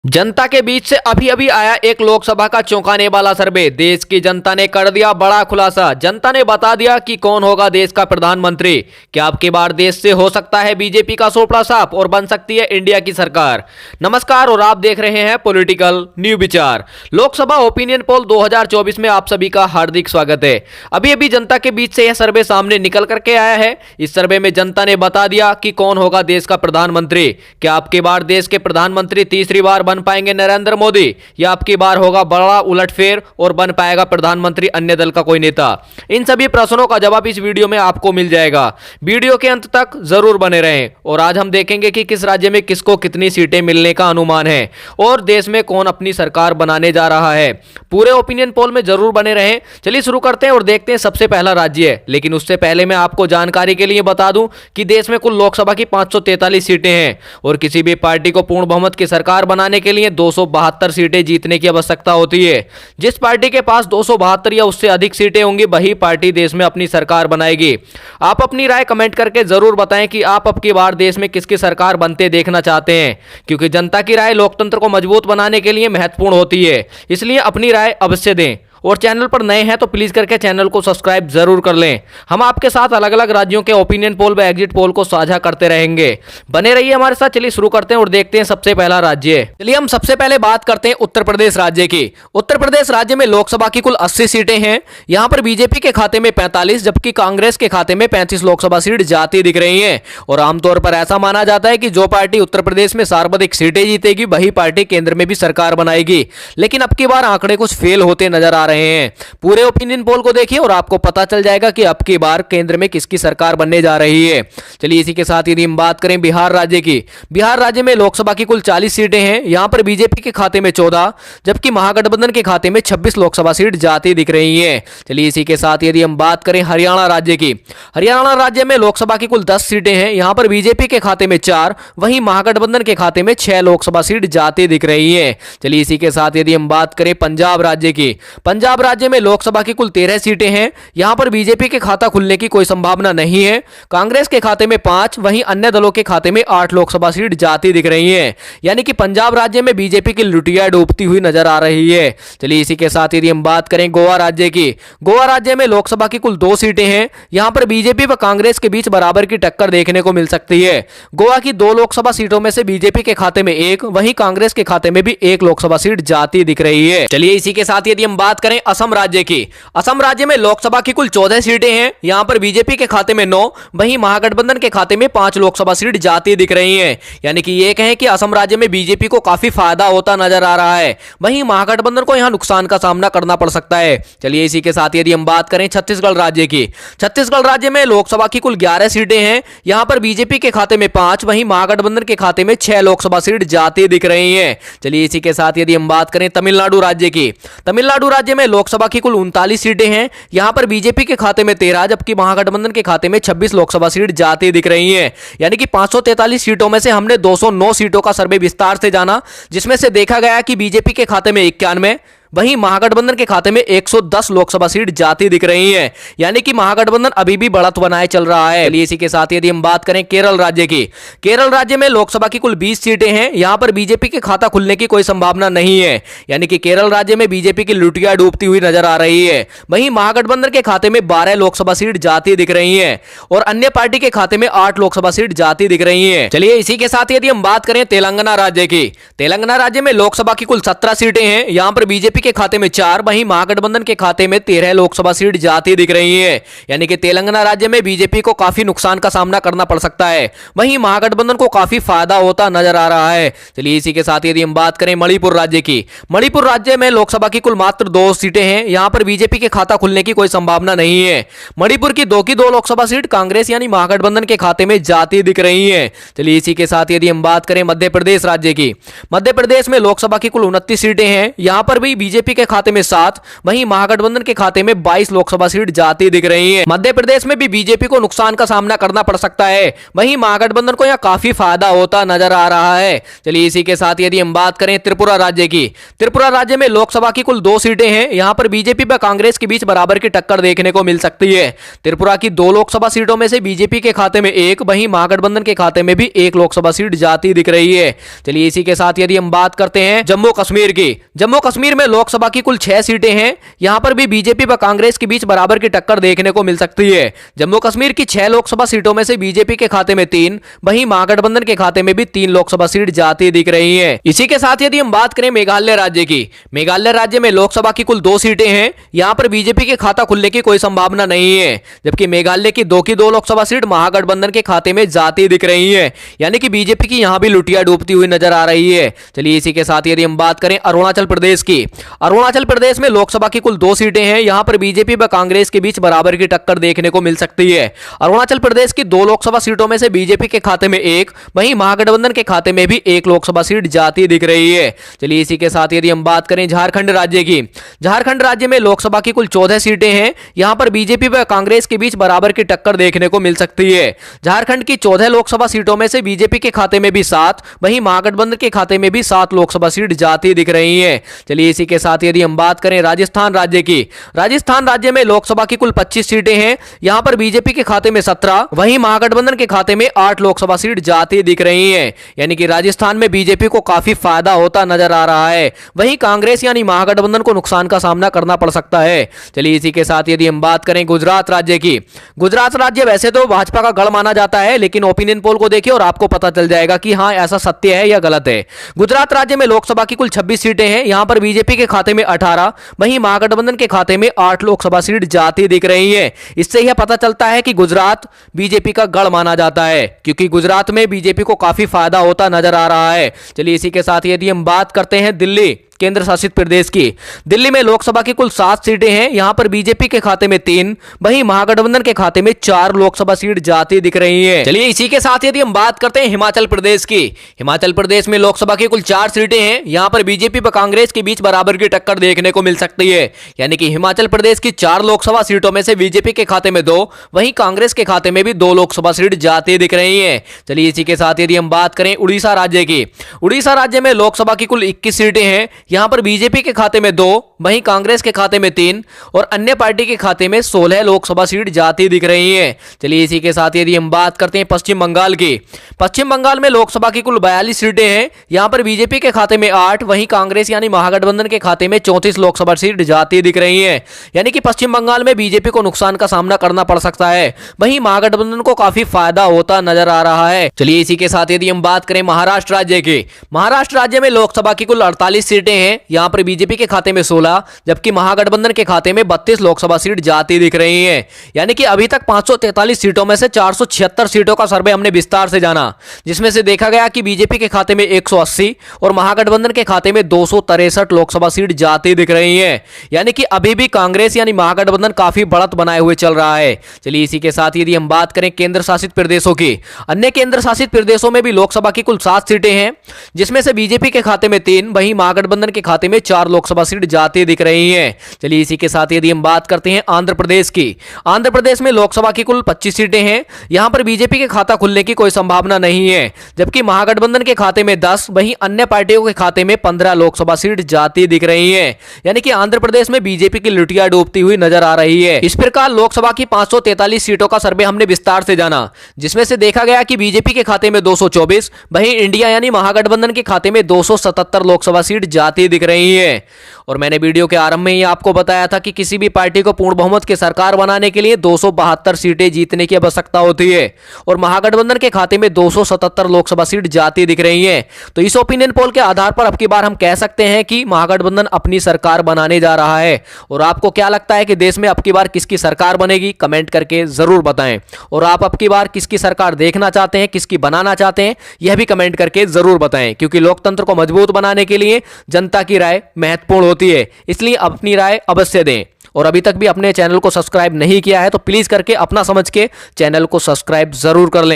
जनता के बीच से अभी अभी आया एक लोकसभा का चौंकाने वाला सर्वे। देश की जनता ने कर दिया बड़ा खुलासा। जनता ने बता दिया कि कौन होगा देश का प्रधानमंत्री। क्या अब की बार देश से हो सकता है बीजेपी का सोपड़ा साफ और बन सकती है इंडिया की सरकार। नमस्कार और आप देख रहे हैं पॉलिटिकल न्यू विचार। लोकसभा ओपिनियन पोल 2024 में आप सभी का हार्दिक स्वागत है। अभी अभी जनता के बीच से यह सर्वे सामने निकल करके आया है। इस सर्वे में जनता ने बता दिया कि कौन होगा देश का प्रधानमंत्री। क्या अब की बार देश के प्रधानमंत्री तीसरी बार बन पाएंगे नरेंद्र मोदी, या अब की बार होगा बड़ा उलटफेर और बन पाएगा प्रधानमंत्री अन्य दल का कोई नेता। इन सभी प्रश्नों का जवाब इस वीडियो में आपको मिल जाएगा। वीडियो के अंत तक जरूर बने रहें और आज हम देखेंगे कि किस राज्य में किसको कितनी सीटें मिलने का अनुमान है और देश में कौन अपनी सरकार बनाने जा रहा है। पूरे ओपिनियन पोल में जरूर बने रहें। चलिए शुरू करते हैं और देखते हैं सबसे पहला राज्य है। लेकिन उससे पहले मैं आपको जानकारी के लिए बता दूं कि देश में कुल लोकसभा की 543 सीटें हैं और किसी भी पार्टी को पूर्ण बहुमत की सरकार बनाने के लिए 272 सीटें जीतने की आवश्यकता होती है। जिस पार्टी के पास 272 या उससे अधिक सीटें होंगी वही पार्टी देश में अपनी सरकार बनाएगी। आप अपनी राय कमेंट करके जरूर बताएं कि आप अब की बार देश में किसकी सरकार बनते देखना चाहते हैं, क्योंकि जनता की राय लोकतंत्र को मजबूत बनाने के लिए महत्वपूर्ण होती है। इसलिए अपनी राय अवश्य दें और चैनल पर नए हैं तो प्लीज करके चैनल को सब्सक्राइब जरूर कर लें। हम आपके साथ अलग अलग राज्यों के ओपिनियन पोल व एग्जिट पोल को साझा करते रहेंगे। बने रहिए हमारे साथ। चलिए शुरू करते हैं और देखते हैं सबसे पहला राज्य। चलिए हम सबसे पहले बात करते हैं उत्तर प्रदेश राज्य की। उत्तर प्रदेश राज्य में लोकसभा की कुल 80 सीटें हैं। यहाँ पर बीजेपी के खाते में 45 जबकि कांग्रेस के खाते में 35 लोकसभा सीट जाती दिख रही है। और आमतौर पर ऐसा माना जाता है कि जो पार्टी उत्तर प्रदेश में सर्वाधिक सीटें जीतेगी वही पार्टी केंद्र में भी सरकार बनाएगी। लेकिन अब की बार आंकड़े कुछ फेल होते नजर आ रहे हैं। पूरे ओपिनियन पोल को देखिए और आपको पता चल जाएगा कि अब की बार केंद्र में किसकी सरकार बनने जा रही है। चलिए इसी के साथ यदि हम बात करें बिहार राज्य की। बिहार राज्य में लोकसभा की कुल 40 सीटें हैं। यहां पर बीजेपी के खाते में 14 जबकि महागठबंधन के खाते में 26 लोकसभा सीट जाती दिख रही है। चलिए इसी के साथ यदि हम बात करें हरियाणा राज्य की। हरियाणा राज्य में लोकसभा की कुल 10 सीटें हैं। यहां पर बीजेपी के खाते में 4 वहीं महागठबंधन के खाते में 6 लोकसभा सीट जाती दिख रही है। चलिए इसी के साथ यदि हम बात करें पंजाब राज्य की। पंजाब राज्य में लोकसभा की कुल 13 सीटें हैं। यहां पर बीजेपी के खाता खुलने की कोई संभावना नहीं है। कांग्रेस के खाते में 5 वहीं अन्य दलों के खाते में 8 लोकसभा सीट जाती दिख रही हैं। यानी कि पंजाब राज्य में बीजेपी की लुटिया डूबती हुई नजर आ रही है। चलिए इसी के साथ यदि हम बात करें गोवा राज्य की। गोवा राज्य में लोकसभा की कुल 2 सीटें हैं। यहां पर बीजेपी व कांग्रेस के बीच बराबर की टक्कर देखने को मिल सकती है। गोवा की 2 लोकसभा सीटों में से बीजेपी के खाते में 1 वहीं कांग्रेस के खाते में भी 1 लोकसभा सीट जाती दिख रही है। चलिए इसी के साथ यदि हम बात करें असम राज्य की। असम राज्य में लोकसभा की कुल 14 सीटें हैं। यहां पर बीजेपी के खाते में 9 वहीं महागठबंधन के खाते में 5 लोकसभा सीट जाती दिख रही हैं। यानी कि ये कहें कि असम राज्य में बीजेपी को काफी फायदा होता नजर आ रहा है, वहीं महागठबंधन को यहां नुकसान का सामना करना पड़ सकता है। चलिए इसी के साथ यदि हम बात करें छत्तीसगढ़ राज्य की। छत्तीसगढ़ राज्य में लोकसभा की कुल 11 सीटें हैं। यहां पर बीजेपी के खाते में 5 वहीं महागठबंधन के खाते में 6 लोकसभा सीट जाती दिख रही हैं। चलिए इसी के साथ यदि हम बात करें तमिलनाडु राज्य की। तमिलनाडु राज्य में लोकसभा की कुल 39 सीटें हैं। यहां पर बीजेपी के खाते में 13 जबकि महागठबंधन के खाते में 26 लोकसभा सीट जाती दिख रही हैं। यानी कि 543 सीटों में से हमने 209 सीटों का सर्वे विस्तार से जाना, जिसमें से देखा गया कि बीजेपी के खाते में 91 वहीं महागठबंधन के खाते में 110 लोकसभा सीट जाती दिख रही हैं। यानी कि महागठबंधन अभी भी बढ़त बनाए चल रहा है। चलिए इसी के साथ यदि हम बात करें केरल राज्य की। केरल राज्य में लोकसभा की कुल 20 सीटें हैं। यहां पर बीजेपी के खाता खुलने की कोई संभावना नहीं है। यानी कि केरल राज्य में बीजेपी की लुटिया डूबती हुई नजर आ रही है। वहीं महागठबंधन के खाते में 12 लोकसभा सीट जाती दिख रही है और अन्य पार्टी के खाते में 8 लोकसभा सीट जाती दिख रही है। चलिए इसी के साथ यदि हम बात करें तेलंगाना राज्य की। तेलंगाना राज्य में लोकसभा की कुल 17 सीटें हैं। यहां पर बीजेपी के खाते में 4 वहीं महागठबंधन के खाते में 13 लोकसभा सीट जाती दिख रही है। यानी कि तेलंगाना राज्य में बीजेपी को काफी नुकसान का सामना करना पड़ सकता है, वहीं महागठबंधन को काफी फायदा होता नजर आ रहा है। चलिए इसी के साथ यदि हम बात करें मणिपुर राज्य की। मणिपुर राज्य में लोकसभा की कुल मात्र 2 सीटें हैं। यहां पर बीजेपी के खाता खुलने की कोई संभावना नहीं है। मणिपुर की 2 लोकसभा सीट कांग्रेस यानी महागठबंधन के खाते में जाती दिख रही है। चलिए इसी के साथ यदि हम बात करें मध्य प्रदेश राज्य की। मध्य प्रदेश में लोकसभा की कुल 29 सीटें हैं। यहां पर भी बीजेपी के खाते में 7, वहीं महागठबंधन के खाते में 22 लोकसभा सीट जाती दिख रही है। मध्य प्रदेश में भी बीजेपी को नुकसान का सामना करना पड़ सकता है, वहीं महागठबंधन को यहां काफी फायदा होता नजर आ रहा है। चलिए इसी के साथ यदि हम बात करें त्रिपुरा राज्य की, त्रिपुरा राज्य में लोकसभा की कुल 2 सीटें हैं। यहां पर बीजेपी व कांग्रेस के बीच बराबर की टक्कर देखने को मिल सकती है। त्रिपुरा की 2 लोकसभा सीटों में से बीजेपी के खाते में 1, वहीं महागठबंधन के खाते में भी 1 लोकसभा सीट जाती दिख रही है। चलिए इसी के साथ यदि हम बात करते हैं जम्मू कश्मीर की, जम्मू कश्मीर में लोकसभा की कुल 6 सीटें हैं। यहां पर भी बीजेपी व कांग्रेस के बीच बराबर की टक्कर देखने को मिल सकती है। जम्मू कश्मीर की 6 लोकसभा सीटों में से बीजेपी के खाते में 3, वहीं महागठबंधन के खाते में भी 3 लोकसभा सीट जाती दिख रही है। इसी के साथ यदि हम बात करें मेघालय राज्य की, मेघालय राज्य में लोकसभा की कुल 2 सीटें हैं। यहां पर बीजेपी के खाता खुलने की कोई संभावना नहीं है, जबकि मेघालय की 2 लोकसभा सीट महागठबंधन के खाते में जाती दिख रही है, यानी कि बीजेपी की यहां भी लुटिया डूबती हुई नजर आ रही है। चलिए इसी के साथ यदि हम बात करें अरुणाचल प्रदेश की, अरुणाचल प्रदेश में लोकसभा की कुल 2 सीटें हैं। यहां पर बीजेपी व कांग्रेस के बीच बराबर की टक्कर देखने को मिल सकती है। अरुणाचल प्रदेश की 2 लोकसभा सीटों में से बीजेपी के खाते में 1, वहीं महागठबंधन के खाते में भी 1 लोकसभा सीट जाती दिख रही है। चलिए इसी के साथ यदि हम बात करें झारखंड राज्य की, झारखंड राज्य में लोकसभा की कुल 14 सीटें हैं। यहां पर बीजेपी व कांग्रेस के बीच बराबर की टक्कर देखने को मिल सकती है। झारखंड की 14 लोकसभा सीटों में से बीजेपी के खाते में भी 7, वहीं महागठबंधन के खाते में भी 7 लोकसभा सीट जाती दिख रही है। चलिए इसी के साथ यदि हम बात करें राजस्थान राज्य की, राजस्थान राज्य में लोकसभा की कुल 25 सीटें हैं। यहां पर बीजेपी के खाते में 17, वहीं महागठबंधन के खाते में 8 लोकसभा सीट जाती दिख रही है, यानी कि राजस्थान में बीजेपी को काफी फायदा होता नजर आ रहा है। वहीं कांग्रेस यानी महागठबंधन को नुकसान का सामना करना पड़ सकता है। चलिए इसी के साथ यदि हम बात करें गुजरात राज्य की, गुजरात राज्य वैसे तो भाजपा का गढ़ माना जाता है, लेकिन ओपिनियन पोल को देखिए और आपको पता चल जाएगा कि हां ऐसा सत्य है या गलत है। गुजरात राज्य में लोकसभा की कुल 26 सीटें हैं। यहां पर बीजेपी के खाते में 18, वहीं महागठबंधन के खाते में 8 लोकसभा सीट जाती दिख रही है। इससे यह पता चलता है कि गुजरात बीजेपी का गढ़ माना जाता है, क्योंकि गुजरात में बीजेपी को काफी फायदा होता नजर आ रहा है। चलिए इसी के साथ यदि हम बात करते हैं दिल्ली केंद्र शासित प्रदेश की, दिल्ली में लोकसभा की कुल 7 सीटें हैं। यहां पर बीजेपी के खाते में 3, वहीं महागठबंधन के खाते में 4 लोकसभा सीट जाती दिख रही है। चलिए इसी के साथ यदि हम बात करते हैं हिमाचल प्रदेश की, हिमाचल प्रदेश में लोकसभा की कुल 4 सीटें हैं। यहां पर बीजेपी व कांग्रेस के बीच बराबर की टक्कर देखने को मिल सकती है, यानी कि हिमाचल प्रदेश की 4 लोकसभा सीटों में से बीजेपी के खाते में 2, वहीं कांग्रेस के खाते में भी 2 लोकसभा सीट जाती दिख रही है। चलिए इसी के साथ यदि हम बात करें उड़ीसा राज्य की, उड़ीसा राज्य में लोकसभा की कुल 21 सीटें हैं। यहां पर बीजेपी के खाते में 2, वहीं कांग्रेस के खाते में 3 और अन्य पार्टी के खाते में 16 लोकसभा सीट जाती दिख रही है। चलिए इसी के साथ यदि हम बात करते हैं पश्चिम बंगाल की, पश्चिम बंगाल में लोकसभा की कुल 42 सीटें हैं। यहां पर बीजेपी के खाते में 8, वहीं कांग्रेस यानी महागठबंधन के खाते में 34 लोकसभा सीट जाती दिख रही है, यानी कि पश्चिम बंगाल में बीजेपी को नुकसान का सामना करना पड़ सकता है, वहीं महागठबंधन को काफी फायदा होता नजर आ रहा है। चलिए इसी के साथ यदि हम बात करें महाराष्ट्र राज्य की, महाराष्ट्र राज्य में लोकसभा की कुल 48 सीटें हैं। यहां पर बीजेपी के खाते में 16, जबकि महागठबंधन के खाते में 32 लोकसभा सीट जाती दिख रही है, यानी कि अभी तक 543 सीटों में से 476 सीटों का सर्वे हमने विस्तार से जाना, जिसमें से देखा गया कि बीजेपी के खाते में 180 और महागठबंधन के खाते में 263 लोकसभा सीट जाती दिख रही है, यानी कि अभी भी कांग्रेस यानी महागठबंधन काफी बढ़त बनाए हुए चल रहा है। चलिए इसी के साथ यदि हम बात करें केंद्र शासित प्रदेशों की, अन्य केंद्र शासित प्रदेशों में भी लोकसभा की कुल 7 सीटें हैं, जिसमें से बीजेपी के खाते में 3, वहीं महागठबंधन के खाते में 4 लोकसभा सीट जाती दिख रही है। चलिए इसी के साथ यदि हम बात करते हैं आंध्र प्रदेश की, आंध्र प्रदेश में लोकसभा की कुल 25 सीटें हैं। यहां पर बीजेपी के खाता खुलने की कोई संभावना नहीं है, जबकि महागठबंधन के खाते में 10, वहीं अन्य पार्टियों के खाते में 15 लोकसभा सीट जाती दिख रही है, यानी कि आंध्र प्रदेश में बीजेपी की लुटिया डूबती हुई नजर आ रही है। इस प्रकार लोकसभा की 543 सीटों का सर्वे हमने विस्तार से जाना, जिसमें से देखा गया कि बीजेपी के खाते में 224, वहीं इंडिया यानी महागठबंधन के खाते में 277 लोकसभा सीट जाती दिख रही है। और मैंने वीडियो के आरंभ में ही आपको बताया था कि किसी भी पार्टी को पूर्ण बहुमत की सरकार बनाने के लिए 272 सीटें जीतने की आवश्यकता होती है, और महागठबंधन के खाते में 277 लोकसभा सीट जाती दिख रही है। तो इस ओपिनियन पोल के आधार पर अब की बार हम कह सकते हैं कि महागठबंधन अपनी सरकार बनाने जा रहा है। और आपको क्या लगता है कि देश में अब की बार किसकी सरकार बनेगी, कमेंट करके जरूर बताएं। और आप अब की बार किसकी सरकार देखना चाहते हैं, किसकी बनाना चाहते हैं, यह भी कमेंट करके जरूर बताएं, क्योंकि लोकतंत्र को मजबूत बनाने के लिए जनता की राय महत्वपूर्ण होती है, इसलिए अपनी राय अवश्य दें। और अभी तक भी अपने चैनल को सब्सक्राइब नहीं किया है तो प्लीज करके अपना समझ के चैनल को सब्सक्राइब जरूर कर लें।